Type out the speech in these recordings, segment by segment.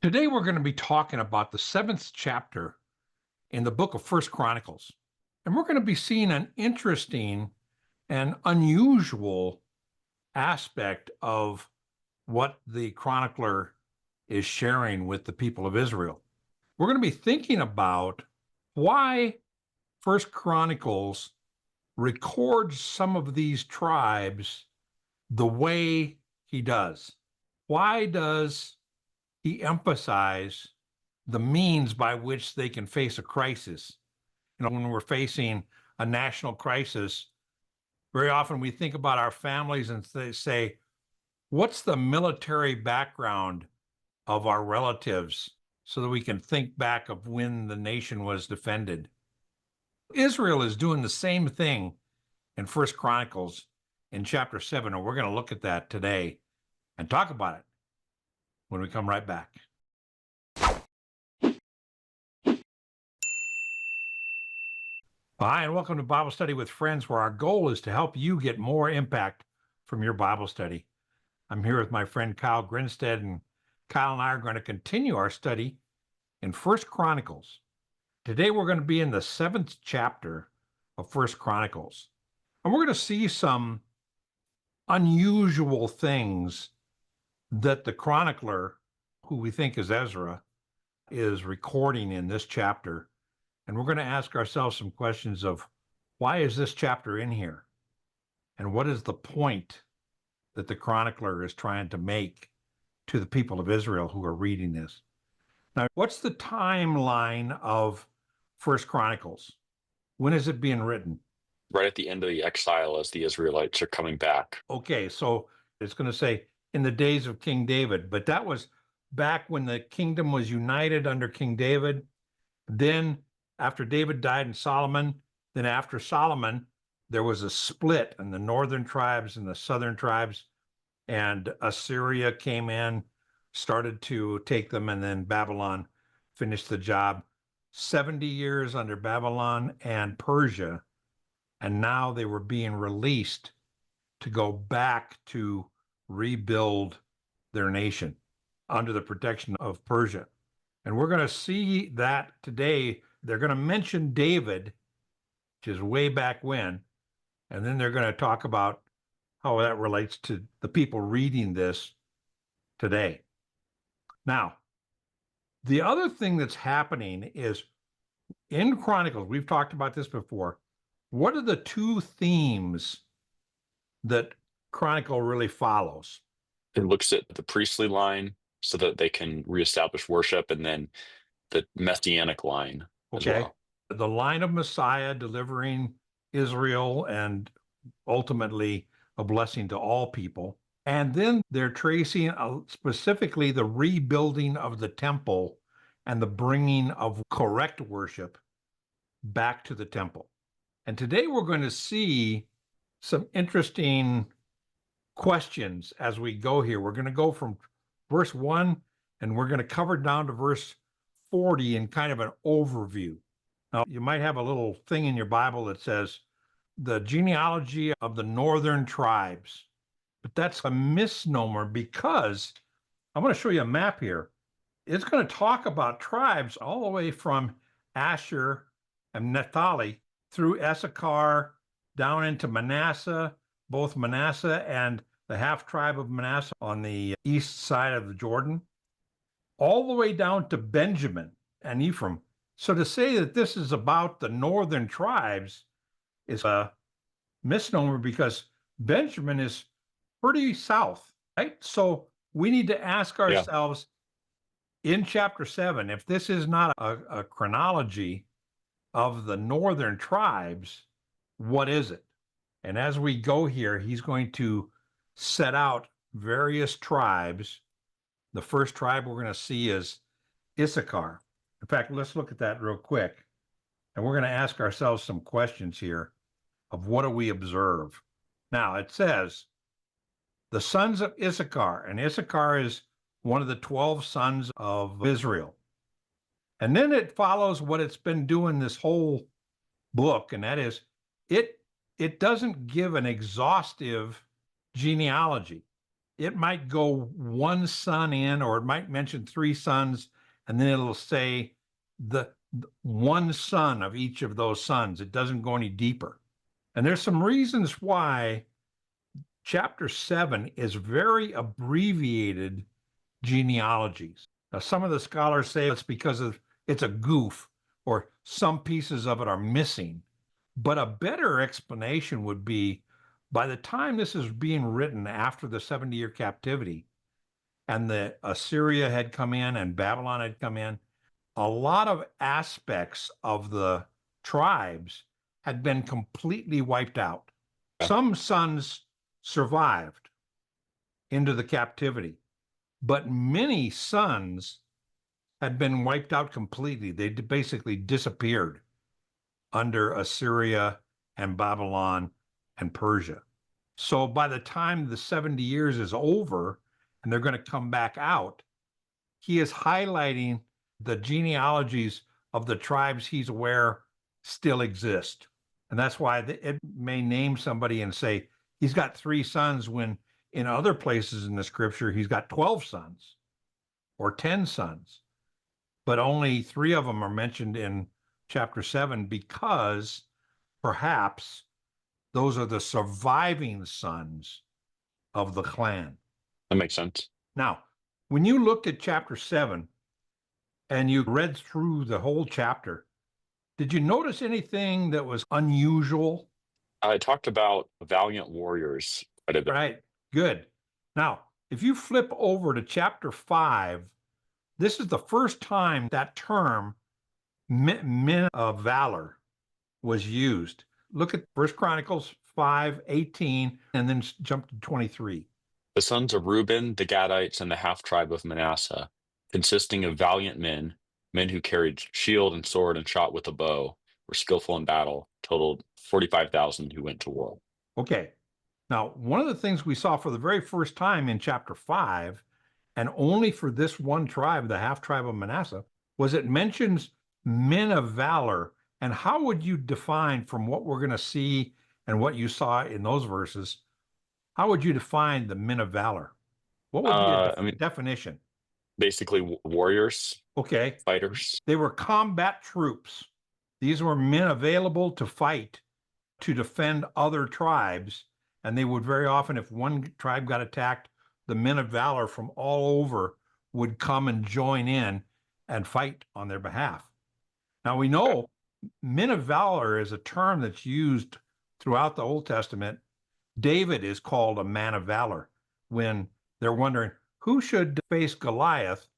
Today we're going to be talking about the seventh chapter in the book of First Chronicles. And we're going to be seeing an interesting and unusual aspect of what the chronicler is sharing with the people of Israel. We're going to be thinking about why First Chronicles records some of these tribes the way he does. Why does he emphasize the means by which they can face a crisis? When we're facing a national crisis, very often we think about our families and they say, what's the military background of our relatives so that we can think back of when the nation was defended? Israel is doing the same thing in First Chronicles in chapter 7, and we're going to look at that today and talk about it when we come right back. Hi, and welcome to Bible Study with Friends, where our goal is to help you get more impact from your Bible study. I'm here with my friend Kyle Grinstead, and Kyle and I are going to continue our study in First Chronicles. Today we're going to be in the 7th chapter of First Chronicles, and we're going to see some unusual things that the chronicler, who we think is Ezra, is recording in this chapter. And we're going to ask ourselves some questions of why is this chapter in here? And what is the point that the chronicler is trying to make to the people of Israel who are reading this? Now, what's the timeline of First Chronicles? When is it being written? Right at the end of the exile as the Israelites are coming back. Okay, so it's going to say in the days of King David, but that was back when the kingdom was united under King David. Then after David died and Solomon, then after Solomon, there was a split in the northern tribes and the southern tribes, and Assyria came in, started to take them, and then Babylon finished the job. 70 years under Babylon and Persia, and now they were being released to go back to rebuild their nation under the protection of Persia. And we're going to see that today. They're going to mention David, which is way back when, and then they're going to talk about how that relates to the people reading this today. Now, the other thing that's happening is in Chronicles, we've talked about this before, what are the two themes that Chronicle really follows? It looks at the priestly line so that they can reestablish worship, and then the messianic line as well. The line of Messiah delivering Israel and ultimately a blessing to all people. And then they're tracing specifically the rebuilding of the temple and the bringing of correct worship back to the temple. And today we're going to see some interesting questions as we go here. We're going to go from verse 1 and we're going to cover down to verse 40 in kind of an overview. Now, you might have a little thing in your Bible that says the genealogy of the northern tribes, but that's a misnomer because I'm going to show you a map here. It's going to talk about tribes all the way from Asher and Naphtali through Issachar down into Manasseh, both Manasseh and the half tribe of Manasseh on the east side of the Jordan, all the way down to Benjamin and Ephraim. So to say that this is about the northern tribes is a misnomer because Benjamin is pretty south, right? So we need to ask ourselves in chapter 7, if this is not a chronology of the northern tribes, what is it? And as we go here, he's going to set out various tribes. The first tribe we're going to see is Issachar. In fact, let's look at that real quick. And we're going to ask ourselves some questions here of what do we observe. Now, it says, the sons of Issachar, and Issachar is one of the 12 sons of Israel. And then it follows what it's been doing this whole book, and that is, it doesn't give an exhaustive genealogy. it might go one son in, or it might mention three sons, and then it'll say the one son of each of those sons. It doesn't go any deeper. And there's some reasons why chapter 7 is very abbreviated genealogies. Now, some of the scholars say it's because it's a goof, or some pieces of it are missing. But a better explanation would be, by the time this is being written after the 70-year captivity, and the Assyria had come in and Babylon had come in, a lot of aspects of the tribes had been completely wiped out. Some sons survived into the captivity, but many sons had been wiped out completely. They basically disappeared under Assyria and Babylon and Persia. So by the time the 70 years is over and they're going to come back out, he is highlighting the genealogies of the tribes he's aware still exist. And that's why it may name somebody and say he's got 3 sons, when in other places in the scripture he's got 12 sons or 10 sons. But only 3 of them are mentioned in chapter 7 because perhaps those are the surviving sons of the clan. That makes sense. Now, when you looked at chapter 7 and you read through the whole chapter, did you notice anything that was unusual? I talked about valiant warriors quite a bit. Right, good. Now, if you flip over to chapter 5, this is the first time that term, men of valor, was used. Look at 1 Chronicles 5:18, and then jump to 23. The sons of Reuben, the Gadites, and the half-tribe of Manasseh, consisting of valiant men, men who carried shield and sword and shot with a bow, were skillful in battle, totaled 45,000 who went to war. Okay. Now, one of the things we saw for the very first time in chapter 5, and only for this one tribe, the half-tribe of Manasseh, was it mentions men of valor. And how would you define, from what we're going to see and what you saw in those verses, how would you define the men of valor? What would be a definition? Basically warriors, okay, fighters. They were combat troops. These were men available to fight, to defend other tribes. And they would very often, if one tribe got attacked, the men of valor from all over would come and join in and fight on their behalf. Now, we know men of valor is a term that's used throughout the Old Testament. David is called a man of valor. When they're wondering who should face Goliath,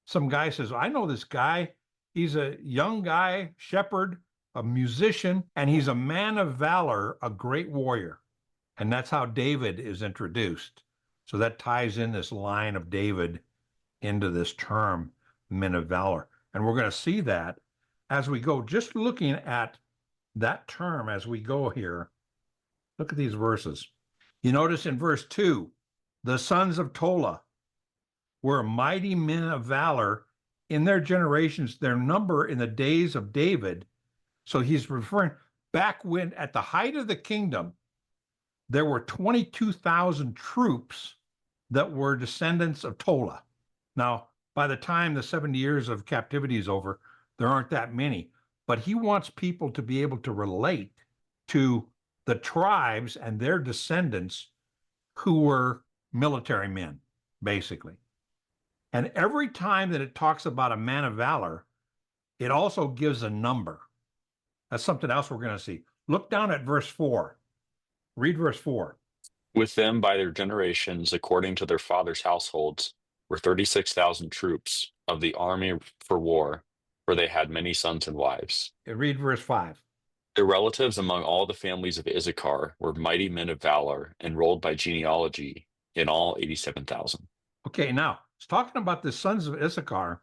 some guy says, I know this guy. He's a young guy, shepherd, a musician, and he's a man of valor, a great warrior. And that's how David is introduced. So that ties in this line of David into this term, men of valor. And we're going to see that as we go, just looking at that term as we go here. Look at these verses. You notice in verse 2, the sons of Tola were mighty men of valor in their generations, their number in the days of David. So he's referring back when, at the height of the kingdom, there were 22,000 troops that were descendants of Tola. Now, by the time the 70 years of captivity is over, there aren't that many. But he wants people to be able to relate to the tribes and their descendants who were military men, basically. And every time that it talks about a man of valor, it also gives a number. That's something else we're going to see. Look down at verse 4. Read verse 4. With them by their generations, according to their fathers' households, were 36,000 troops of the army for war, for they had many sons and wives. Read verse 5. Their relatives among all the families of Issachar were mighty men of valor, enrolled by genealogy, in all 87,000. Okay, now it's talking about the sons of Issachar,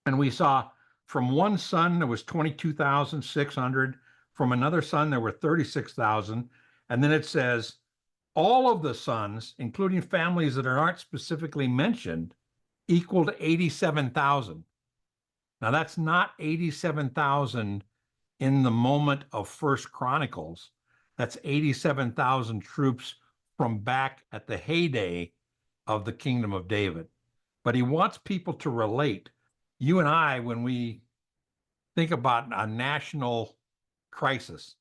and we saw from one son there was 22,600, from another son there were 36,000, and then it says all of the sons, including families that aren't specifically mentioned, equaled 87,000. Now that's not 87,000 in the moment of First Chronicles. That's 87,000 troops from back at the heyday of the kingdom of David. But he wants people to relate. You and I, when we think about a national crisis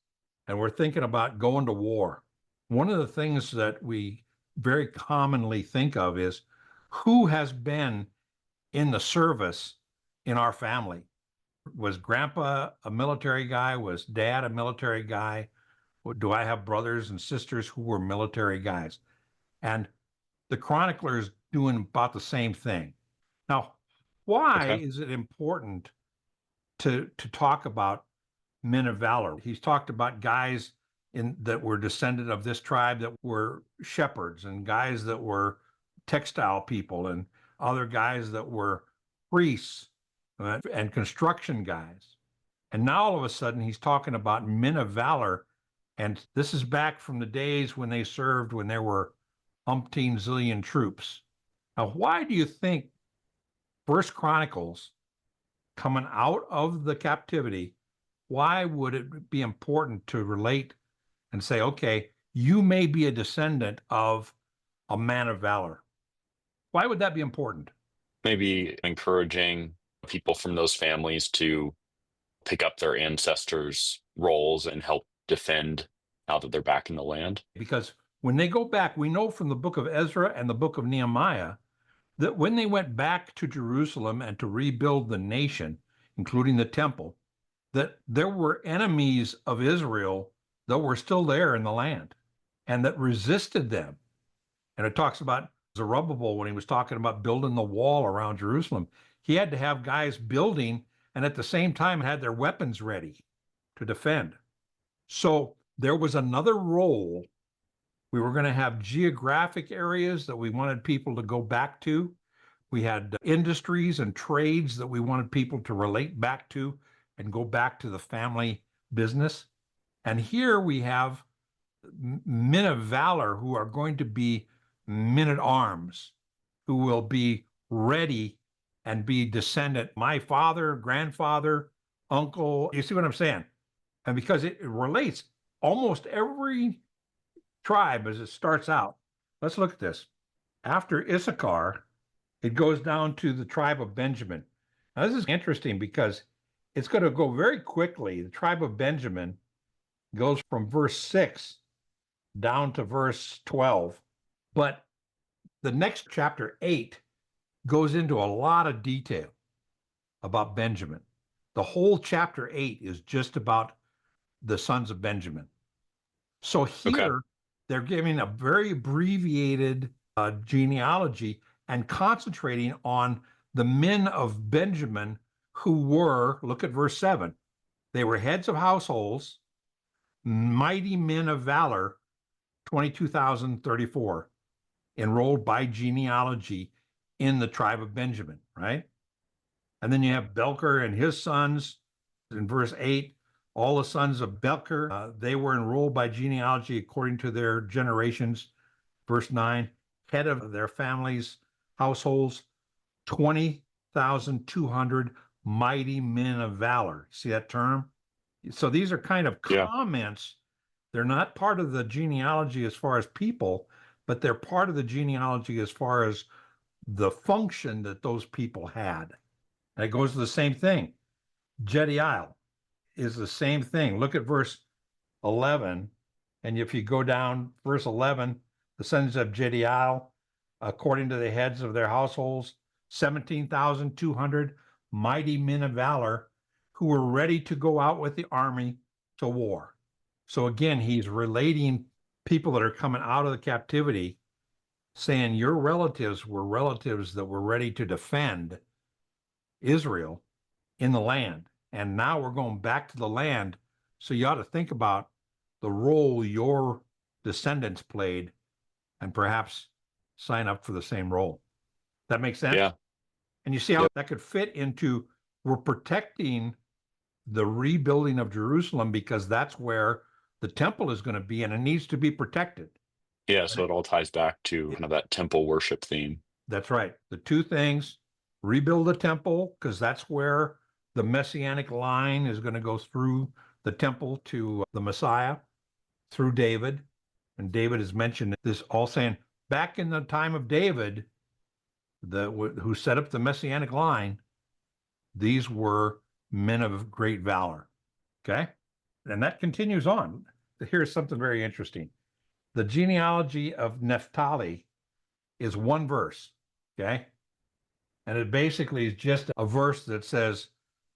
and we're thinking about going to war, one of the things that we very commonly think of is who has been in the service in our family. Was grandpa a military guy? Was dad a military guy? Do I have brothers and sisters who were military guys? And the chronicler is doing about the same thing. Now, why Okay. is it important to talk about men of valor? He's talked about guys in that were descended of this tribe that were shepherds, and guys that were textile people, and other guys that were priests and construction guys. And now all of a sudden he's talking about men of valor. And this is back from the days when they served, when there were umpteen zillion troops. Now, why do you think First Chronicles coming out of the captivity, why would it be important to relate and say, okay, you may be a descendant of a man of valor? Why would that be important? Maybe encouraging people from those families to pick up their ancestors' roles and help defend now that they're back in the land. Because when they go back, we know from the book of Ezra and the book of Nehemiah that when they went back to Jerusalem and to rebuild the nation, including the temple, that there were enemies of Israel that were still there in the land and that resisted them. And it talks about Zerubbabel when he was talking about building the wall around Jerusalem. He had to have guys building and at the same time had their weapons ready to defend. So there was another role. We were going to have geographic areas that we wanted people to go back to. We had industries and trades that we wanted people to relate back to and go back to the family business. And here we have men of valor who are going to be men at arms, who will be ready and be descendant. My father, grandfather, uncle, you see what I'm saying? And because it relates almost every tribe as it starts out. Let's look at this. After Issachar, it goes down to the tribe of Benjamin. Now, this is interesting because it's going to go very quickly. The tribe of Benjamin goes from verse 6 down to verse 12. But the next chapter 8 goes into a lot of detail about Benjamin. The whole chapter 8 is just about the sons of Benjamin. So Okay. here they're giving a very abbreviated genealogy and concentrating on the men of Benjamin who were, look at verse 7, they were heads of households, mighty men of valor, 22,034, enrolled by genealogy in the tribe of Benjamin, right? And then you have Belker and his sons in verse 8, all the sons of Belker, they were enrolled by genealogy according to their generations. Verse 9, head of their families, households, 20,200 mighty men of valor. See that term? So these are kind of Yeah. comments. They're not part of the genealogy as far as people, but they're part of the genealogy as far as the function that those people had. And it goes to the same thing. Jediel is the same thing. Look at verse 11. And if you go down, verse 11, the sons of Jediel, according to the heads of their households, 17,200 mighty men of valor who were ready to go out with the army to war. So again, he's relating people that are coming out of the captivity, saying your relatives were relatives that were ready to defend Israel in the land. And now we're going back to the land. So you ought to think about the role your descendants played and perhaps sign up for the same role. That makes sense? Yeah. And you see how Yep. that could fit into we're protecting the rebuilding of Jerusalem because that's where the temple is going to be and it needs to be protected. Yeah. So it all ties back to kind of that temple worship theme. That's right. The two things, rebuild the temple because that's where the messianic line is going to go through the temple to the Messiah through David. And David has mentioned this all saying, back in the time of David, who set up the Messianic line, these were men of great valor. Okay. And that continues on. Here's something very interesting. The genealogy of Naphtali is one verse. Okay. And it basically is just a verse that says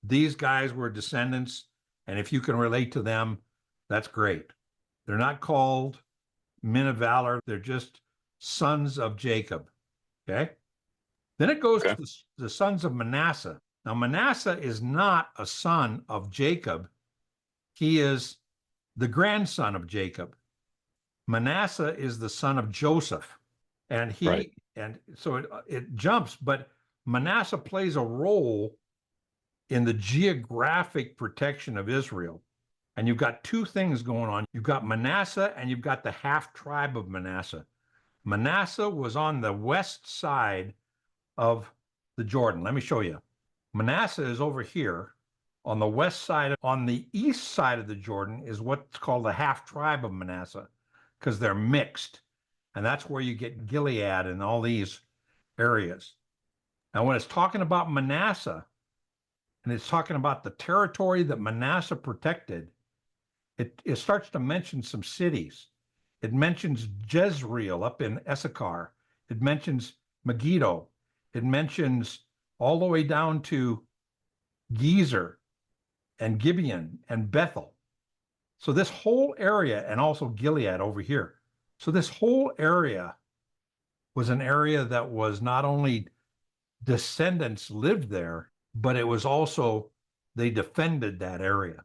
these guys were descendants. And if you can relate to them, that's great. They're not called men of valor. They're just sons of Jacob. Okay. Then it goes Okay. to the sons of Manasseh. Now, Manasseh is not a son of Jacob. He is the grandson of Jacob. Manasseh is the son of Joseph. And Right. and so it jumps, but Manasseh plays a role in the geographic protection of Israel. And you've got two things going on. You've got Manasseh and you've got the half tribe of Manasseh. Manasseh was on the west side of the Jordan. Let me show you. Manasseh is over here on the west side. On the east side of the Jordan is what's called the half tribe of Manasseh, because they're mixed. And that's where you get Gilead and all these areas. Now, when it's talking about Manasseh, and it's talking about the territory that Manasseh protected, it starts to mention some cities. It mentions Jezreel up in Issachar. It mentions Megiddo. It mentions all the way down to Gezer and Gibeon and Bethel. So this whole area, and also Gilead over here. So this whole area was an area that was not only descendants lived there, but it was also, they defended that area.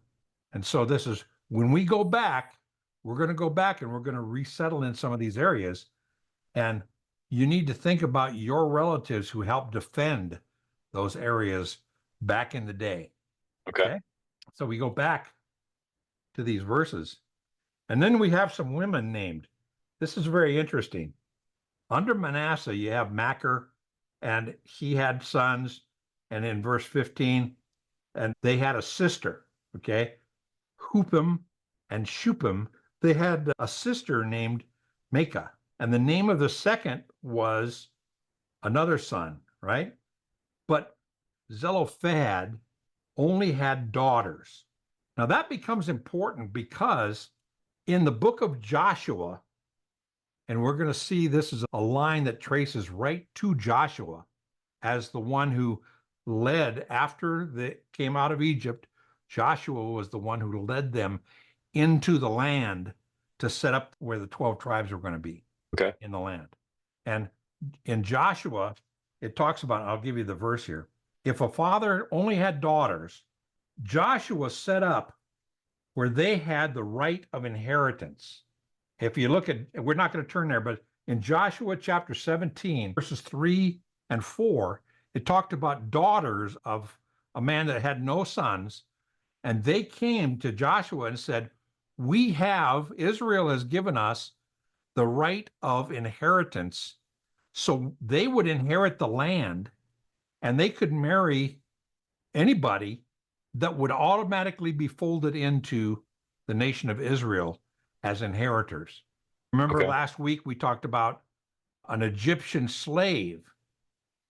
And so this is, when we go back, we're going to go back and we're going to resettle in some of these areas. And you need to think about your relatives who helped defend those areas back in the day. Okay. So we go back to these verses. And then we have some women named. This is very interesting. Under Manasseh, you have Machir, and he had sons. And in verse 15, and they had a sister, okay? Hupim and Shupim, they had a sister named Makah. And the name of the second was another son, right? But Zelophehad only had daughters. Now that becomes important because in the book of Joshua, and we're going to see this is a line that traces right to Joshua as the one who led after they came out of Egypt. Joshua was the one who led them into the land to set up where the 12 tribes were going to be in the land. And in Joshua, it talks about, I'll give you the verse here. If a father only had daughters, Joshua set up where they had the right of inheritance. If you look at, we're not going to turn there, but in Joshua chapter 17, verses 3 and 4, it talked about daughters of a man that had no sons. And they came to Joshua and said, Israel has given us the right of inheritance. So they would inherit the land and they could marry anybody that would automatically be folded into the nation of Israel as inheritors. Remember last week we talked about an Egyptian slave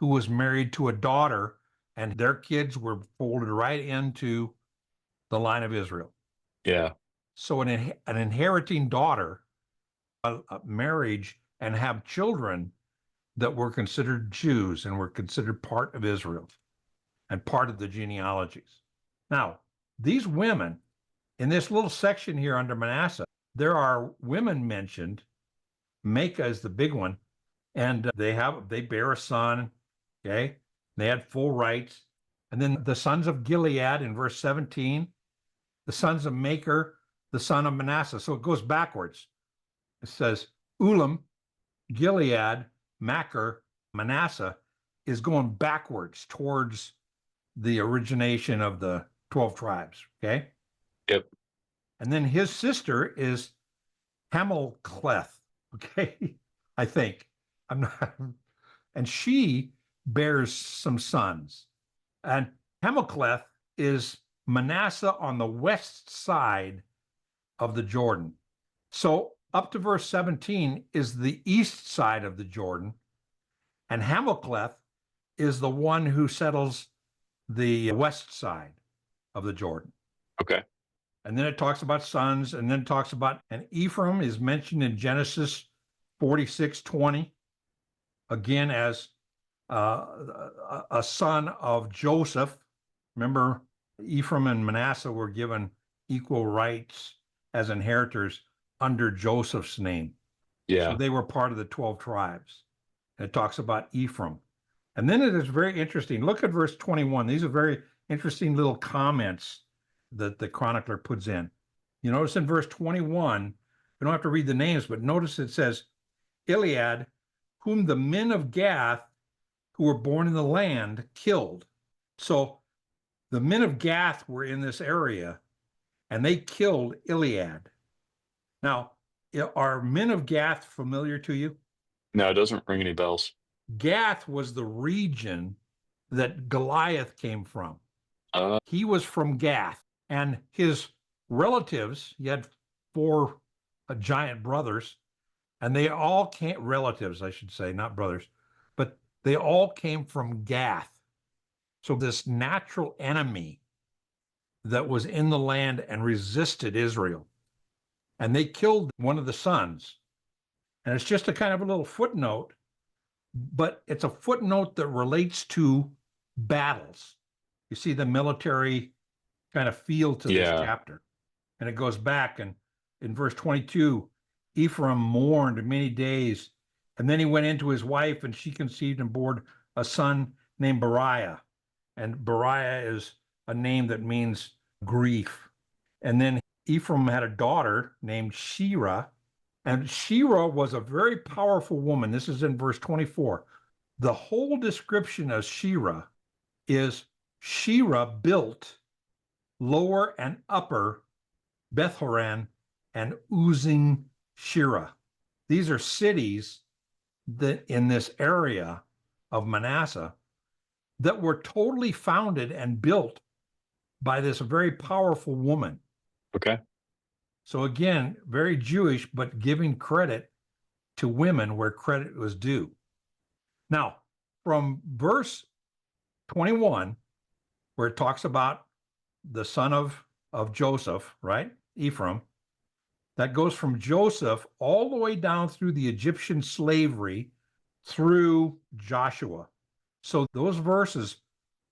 who was married to a daughter and their kids were folded right into the line of Israel. Yeah. So an inheriting daughter, a marriage, and have children that were considered Jews and were considered part of Israel and part of the genealogies. Now, these women, in this little section here under Manasseh, there are women mentioned. Makah is the big one, and they bear a son, okay? They had full rights. And then the sons of Gilead in verse 17, the sons of Machir, the son of Manasseh. So it goes backwards. It says Ulam, Gilead, Machir, Manasseh is going backwards towards the origination of the 12 tribes, okay? Yep. And then his sister is Hamelcleth, okay? I think. I'm not, and she bears some sons. And Hamelcleth is Manasseh on the west side of the Jordan. So up to verse 17 is the east side of the Jordan, and Hammelcleth is the one who settles the west side of the Jordan. Okay. And then it talks about sons, and then it talks about, and Ephraim is mentioned in Genesis 46:20, again as a son of Joseph. Remember, Ephraim and Manasseh were given equal rights as inheritors under Joseph's name. Yeah. So they were part of the 12 tribes. And it talks about Ephraim. And then it is very interesting. Look at verse 21. These are very interesting little comments that the chronicler puts in. You notice in verse 21, we don't have to read the names, but notice it says, Gilead, whom the men of Gath who were born in the land killed. So the men of Gath were in this area and they killed Gilead. Now, are men of Gath familiar to you? No, it doesn't ring any bells. Gath was the region that Goliath came from. He was from Gath, and his relatives, he had four giant brothers, and they all came, relatives, I should say, not brothers, but they all came from Gath. So this natural enemy that was in the land and resisted Israel. And they killed one of the sons. And it's just a kind of a little footnote, but it's a footnote that relates to battles. You see the military kind of feel to this chapter. And it goes back, and in verse 22, Ephraim mourned many days, and then he went into his wife, and she conceived and bore a son named Beriah. And Beriah is a name that means grief. And then Ephraim had a daughter named Shira, and Shira was a very powerful woman. This is in verse 24. The whole description of Shira is Shira built lower and upper Beth-horon and Uzing Shira. These are cities that in this area of Manasseh that were totally founded and built by this very powerful woman. Okay. So again, very Jewish, but giving credit to women where credit was due. Now, from verse 21, where it talks about the son of Joseph, right? Ephraim, that goes from Joseph all the way down through the Egyptian slavery through Joshua. So those verses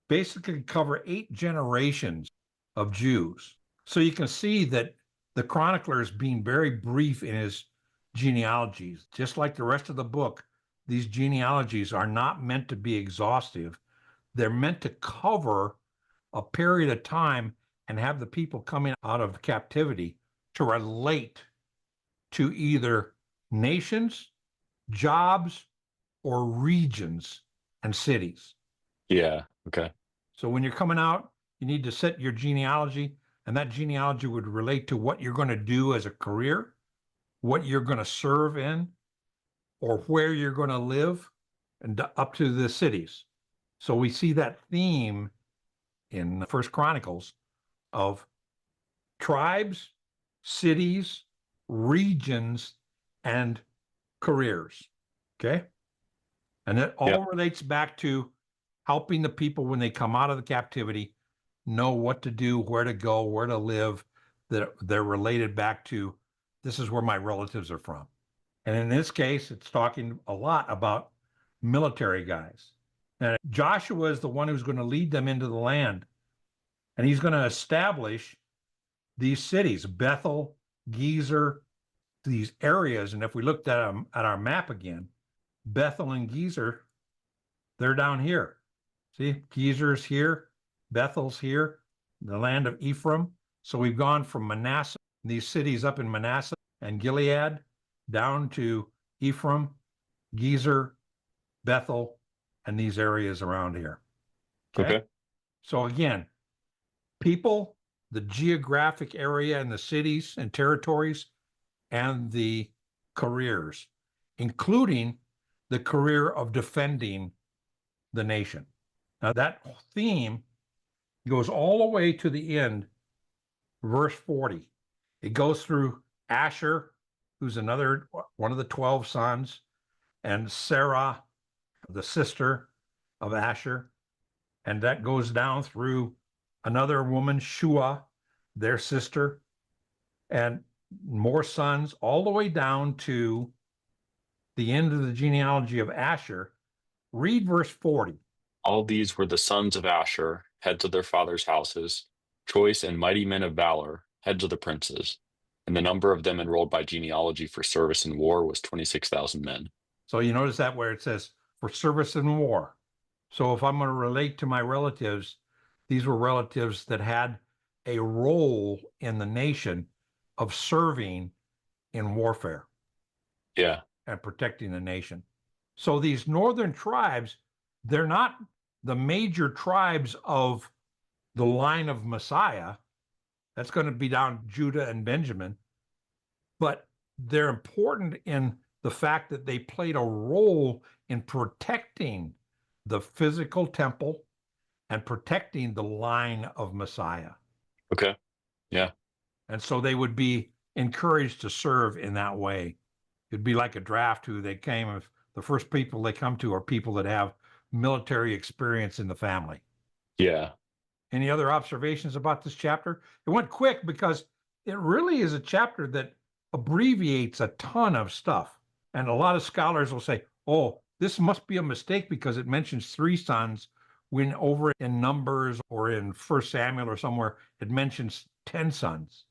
basically cover 8 generations of Jews. So you can see that the chronicler is being very brief in his genealogies. Just like the rest of the book, these genealogies are not meant to be exhaustive. They're meant to cover a period of time and have the people coming out of captivity to relate to either nations, jobs, or regions and cities. Yeah. Okay. So when you're coming out, you need to set your genealogy, and that genealogy would relate to what you're going to do as a career, what you're going to serve in, or where you're going to live, and up to the cities. So we see that theme in First Chronicles of tribes, cities, regions, and careers. Okay. And it all relates back to helping the people when they come out of the captivity know what to do, where to go, where to live, that they're related back to, this is where my relatives are from. And in this case, it's talking a lot about military guys. And Joshua is the one who's going to lead them into the land. And he's going to establish these cities, Bethel, Gezer, these areas. And if we looked at our map again, Bethel and Gezer, they're down here. See, Gezer's here, Bethel's here, the land of Ephraim. So we've gone from Manasseh, these cities up in Manasseh and Gilead, down to Ephraim, Gezer, Bethel, and these areas around here. Okay. So again, people, the geographic area and the cities and territories, and the careers, including the career of defending the nation. Now that theme goes all the way to the end, verse 40. It goes through Asher, who's another one of the 12 sons, and Sarah, the sister of Asher. And that goes down through another woman, Shua, their sister, and more sons, all the way down to the end of the genealogy of Asher. Read verse 40. All these were the sons of Asher, heads of their fathers' houses, choice and mighty men of valor, heads of the princes. And the number of them enrolled by genealogy for service in war was 26,000 men. So you notice that where it says for service in war. So if I'm going to relate to my relatives, these were relatives that had a role in the nation of serving in warfare Yeah. and protecting the nation. So these northern tribes, they're not the major tribes of the line of Messiah. That's going to be down Judah and Benjamin. But they're important in the fact that they played a role in protecting the physical temple and protecting the line of Messiah. Okay. Yeah. And so they would be encouraged to serve in that way. It'd be like a draft who they came, if the first people they come to are people that have military experience in the family. Yeah. Any other observations about this chapter? It went quick because it really is a chapter that abbreviates a ton of stuff. And a lot of scholars will say, oh, this must be a mistake because it mentions 3 sons when over in Numbers or in 1 Samuel or somewhere, it mentions 10 sons.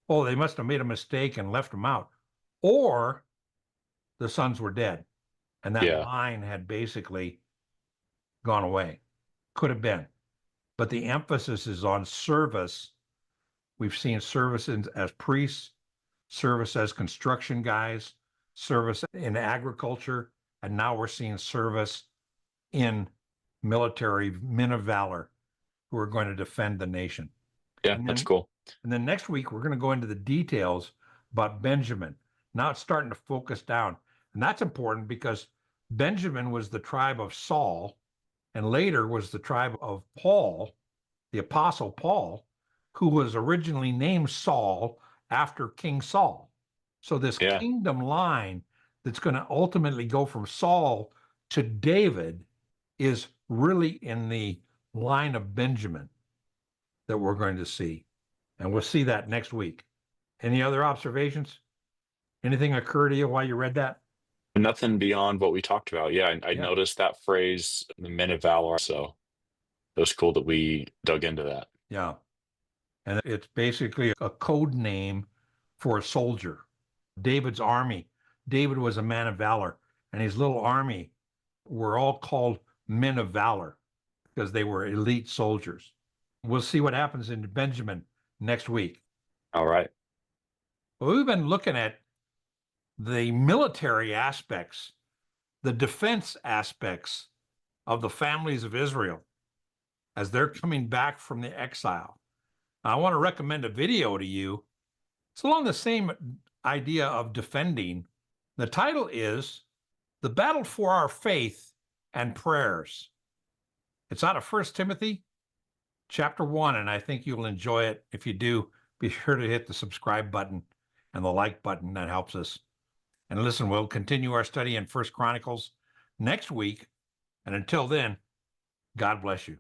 Oh, they must have made a mistake and left them out. Or the sons were dead and that Yeah. line had basically gone away. Could have been. But the emphasis is on service. We've seen service as priests, service as construction guys, service in agriculture, and now we're seeing service in military men of valor who are going to defend the nation. Yeah. That's cool. And then next week, we're going to go into the details about Benjamin. Now it's starting to focus down. And that's important because Benjamin was the tribe of Saul and later was the tribe of Paul, the apostle Paul, who was originally named Saul after King Saul. So this kingdom line that's going to ultimately go from Saul to David is really in the line of Benjamin that we're going to see. And we'll see that next week. Any other observations? Anything occur to you while you read that? Nothing beyond what we talked about. Yeah. I Yeah. noticed that phrase, the men of valor. So it was cool that we dug into that. Yeah. And it's basically a code name for a soldier. David's army. David was a man of valor, and his little army were all called men of valor because they were elite soldiers. We'll see what happens in Benjamin next week. All right. Well, we've been looking at the military aspects, the defense aspects of the families of Israel as they're coming back from the exile. I want to recommend a video to you. It's along the same idea of defending. The title is The Battle for Our Faith and Prayers. It's out of 1 Timothy chapter 1, and I think you'll enjoy it. If you do, be sure to hit the subscribe button and the like button. That helps us. And listen, we'll continue our study in 1 Chronicles next week. And until then, God bless you.